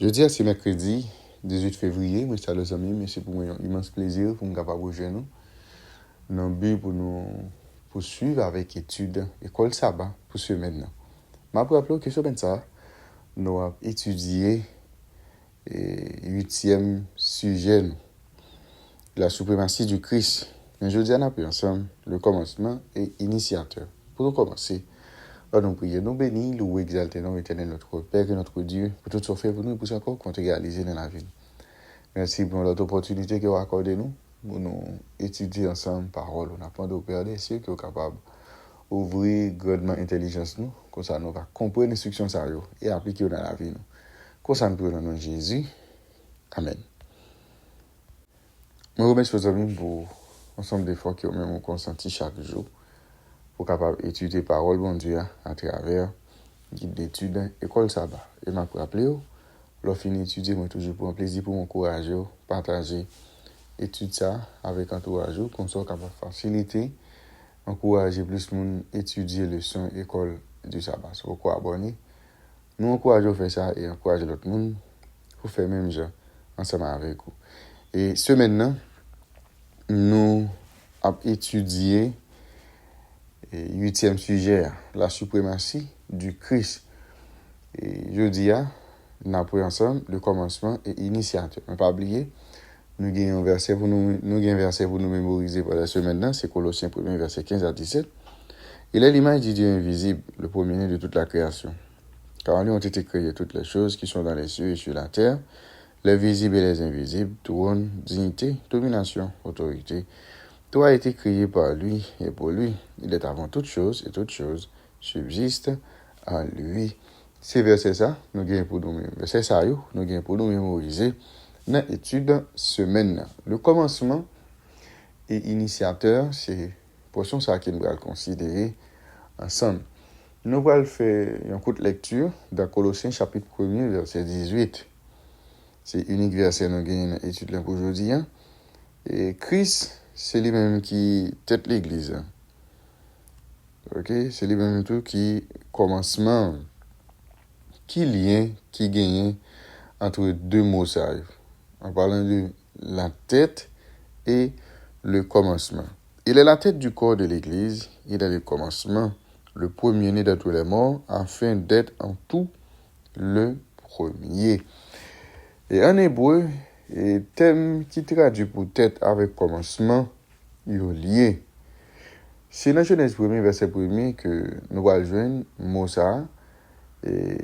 Jeudi, c'est mercredi 18 février. Moi, c'est les amis, mais c'est pour moi un immense plaisir pour nous capable rejoindre nous dans le but pour nous poursuivre avec études école sabbat pour ce maintenant. Je vais rappeler que sur ça, nous avons étudié le 8e sujet, la suprématie du Christ. Mais je dis à nous ensemble le commencement et initiateur. Pour nous commencer, nous prions, nous bénis, nous exaltons, nous éternel notre Père et notre Dieu, pour tout ce fait pour nous et pour ce qu'on compte réaliser dans la vie. Merci pour l'autre opportunité que vous accordez nous pour nous étudier ensemble parole. On apprend au Père des cieux qui est capable d'ouvrir grandement l'intelligence nous, comme ça nous va comprendre l'instruction ça et appliquer dans la vie nous. Comme ça nous prions dans le nom de Jésus. Amen. Je remercie vos amis pour l'ensemble des fois qui ont même consenti chaque jour pour capable étudier parole bon Dieu à travers guide d'études école sabbat. Et m'a rappelé lorsque fini étudier moi toujours pour un plaisir pour m'encourager partager étude ça avec entourage comme ça capable faciliter encourager plus monde étudier leçon école du sabbat. Pourquoi abonner nous encourager faire ça et encourager l'autre monde pour faire même genre ensemble avec vous. Et ce maintenant nous avons étudié le 8e sujet, la suprématie du Christ. Et jeudi, nous avons pris ensemble le commencement et initiateur. Ne pas oublier, nous avons un verset pour nous mémoriser pour la semaine, c'est Colossiens 1, verset 15 à 17. Il est l'image du Dieu invisible, le premier-né de toute la création. Car en lui ont été créées toutes les choses qui sont dans les cieux et sur la terre, les visibles et les invisibles, trône, dignité, domination, autorité. Tout a été créé par lui et pour lui. Il est avant toute chose et toute chose subsiste en lui. C'est verset ça, nous gagnons pour nous mémoriser dans l'étude semaine. Le commencement et initiateur, c'est portion ça qui nous va considérer ensemble. Nous allons faire une courte lecture dans Colossiens chapitre 1 verset 18. C'est unique verset nous gagnons dans l'étude pour aujourd'hui. Et Christ, c'est lui-même qui tête l'église. OK, c'est lui-même tout qui commencement qui lien qui gagne entre deux mots ça. En parlant de la tête et le commencement. Il est la tête du corps de l'église, il est le commencement, le premier-né de tous les morts afin d'être en tout le premier. Et en hébreu, et thème qui traduit pour tête avec commencement, il est lié. C'est dans Genèse 1, verset 1 que nous allons joindre mot ça et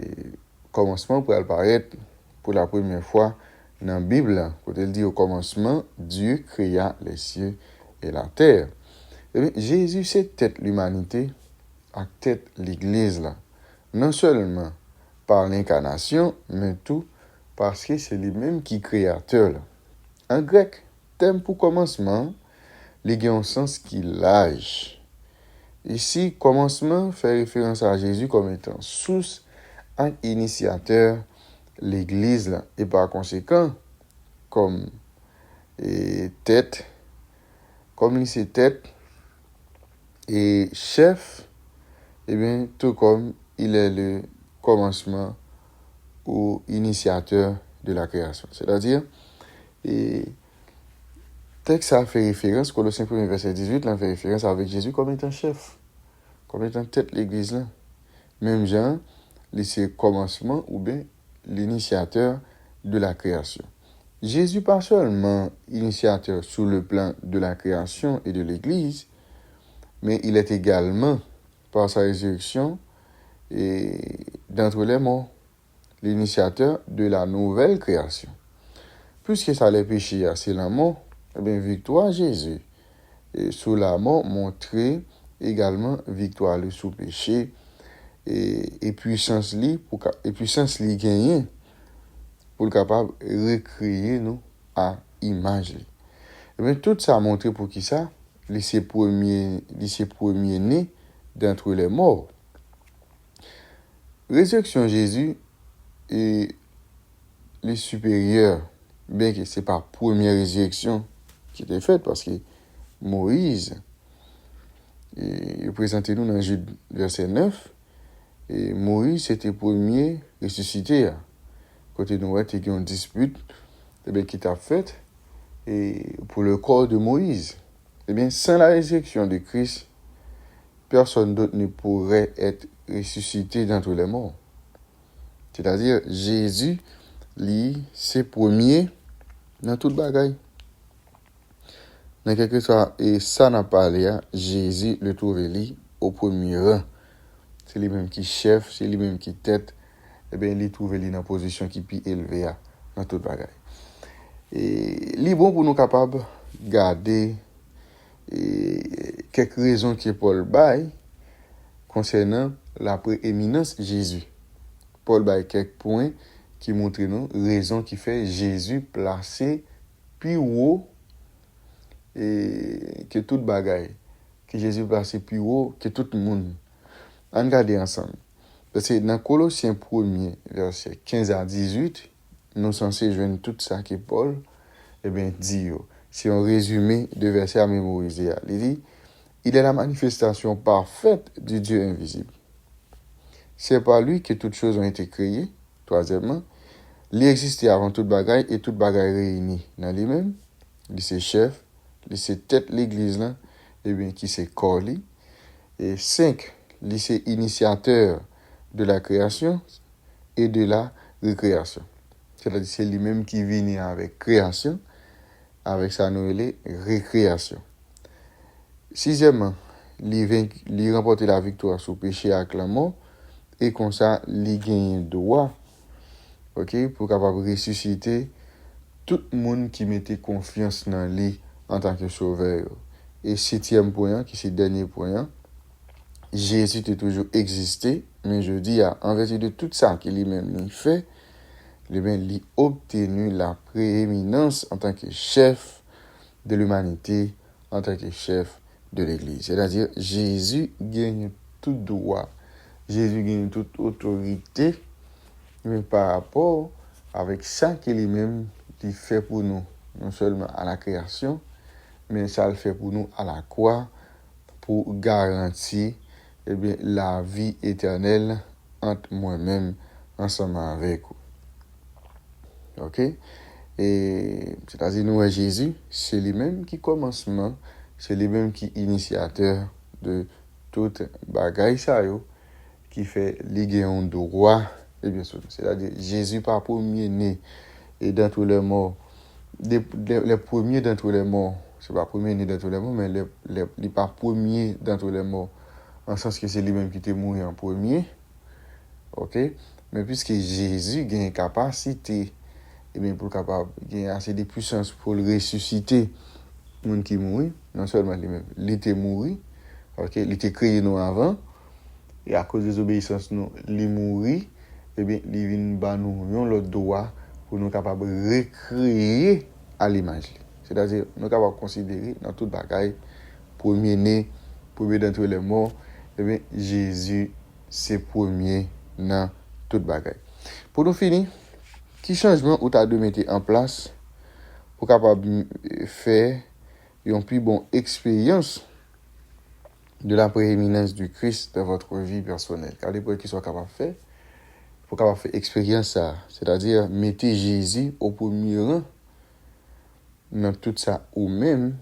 commencement pour apparaître pour la première fois dans la Bible. Quand il dit au commencement, Dieu créa les cieux et la terre. Et bien, Jésus, c'est tête l'humanité, à tête l'église là. Non seulement par l'incarnation, mais tout parce que c'est lui-même qui est créateur. Là. En grec, thème pour commencement, il y a un sens qui lâche. Ici, commencement fait référence à Jésus comme étant source et initiateur l'église là. Et par conséquent, comme tête, comme il c'est tête et chef, et bien tout comme il est le commencement ou initiateur de la création. C'est-à-dire, et texte ça fait référence, Colossiens 1 verset 18, là fait référence avec Jésus comme étant chef, comme étant tête de l'église là. Même genre, c'est commencement ou bien l'initiateur de la création. Jésus pas seulement initiateur sur le plan de la création et de l'église, mais il est également, par sa résurrection et d'entre les morts, l'initiateur de la nouvelle création. Puisque ça les péchés, c'est la mort, eh bien, victoire Jésus. Et sous la mort, montrer également victoire sous péché et puissance li gagner pour le capable de recréer nous à image. Et bien, tout ça a montré pour qui ça? Les premiers nés d'entre les morts. Résurrection Jésus est le supérieur, bien que ce n'est pas la première résurrection qui était faite, parce que Moïse, il présentait nous dans Jude verset 9, et Moïse était le premier ressuscité. côté nous, il y a une dispute qui t'a faite et pour le corps de Moïse. Eh bien, sans la résurrection de Christ, personne d'autre ne pourrait être ressuscité d'entre les morts. C'est-à-dire, Jésus, lui, c'est premier dans toute bagaille. Dans quelque sorte, et ça n'a pas l'air, Jésus le trouve lui au premier rang. C'est lui-même qui chef, c'est lui-même qui tête. Eh bien, il trouve lui dans la position qui est plus élevée dans toute bagaille. Et il est bon pour nous capables de garder quelques raisons que Paul baille concernant la prééminence de Jésus. Paul baille quelques points qui montrent nous raison qui fait Jésus placé plus haut et que toute bagaille, que Jésus placé plus haut que tout le monde. On regarde ensemble. Parce que dans Colossiens 1er, verset 15 à 18, nous sommes censés joindre tout ça que Paul dit. Si on résume de verset à mémoriser, il dit, il est la manifestation parfaite du Dieu invisible. C'est par lui que toutes choses ont été créées. Troisièmement, il existait avant toute bagaille et toute bagaille réunie dans lui-même. Il c'est chef, il c'est tête l'église là, qui c'est corps lui. Et 5, il c'est initiateur de la création et de la récréation. C'est-à-dire c'est lui-même qui vient avec création, avec sa nouvelle récréation. Sixièmement, il remporte la victoire sur le péché avec la mort et comme ça, il gagne droit pour capable ressusciter tout le monde qui mettait confiance dans lui en tant que sauveur. Et septième point, qui c'est le dernier point, Jésus a toujours existé, mais je dis, en vertu de tout ça qu'il lui-même fait, il a obtenu la prééminence en tant que chef de l'humanité, en tant que chef de l'Église. C'est-à-dire, Jésus gagne tout droit, Jésus gagne toute autorité, mais par rapport avec ça qu'il lui-même fait pour nous, non seulement à la création, mais ça le fait pour nous à la croix, pour garantir la vie éternelle entre moi-même, ensemble avec vous. OK? Et c'est-à-dire, nous, Jésus, c'est lui-même qui commencement, c'est lui-même qui initiateur de toute bagaille ça, qui fait liguer un droit, et bien sûr, c'est-à-dire, Jésus pas premier né, et dans tous les morts, les premiers dans tous les morts, c'est pas premier né dans tous les morts, mais les pas premier dans tous les morts, en sens que c'est lui-même qui était mort en premier, ok? Mais puisque Jésus a une capacité, pour capable, il a assez de puissance pour le ressusciter, le monde qui mourit, non seulement lui-même, il était mort, ok? Il était créé nous avant, et à cause des obéissances, nous, il mourit, il vient nous le droit pour nous capables de recréer à l'image. C'est-à-dire, nous sommes capables de considérer dans toute bagaille, premier-né, premier d'entre les morts, Jésus, c'est premier dans toute bagaille. Pour nous finir, qui changement ou t'as de mettre en place pour capable faire une plus bonne expérience de la prééminence du Christ dans votre vie personnelle. Car les points qui sont capables de faire, pour capable faire expérience ça, c'est-à-dire mettez Jésus au premier rang dans tout ça ou même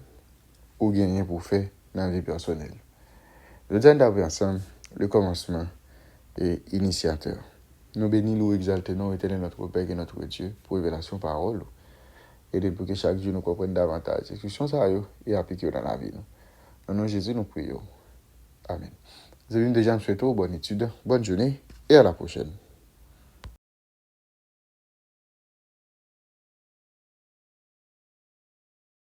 ou gagner pour faire dans la vie personnelle. Le temps d'avoir ensemble, le commencement et initiateur. Nous bénissons, exaltons, nous éternel notre Père et notre Dieu pour révélation parole et pour que chaque jour nous comprenions davantage ces questions et appliquer dans la vie. Au nom de Jésus, nous prions. Amen. Vous avez déjà me souhaiter bonne étude, bonne journée et à la prochaine.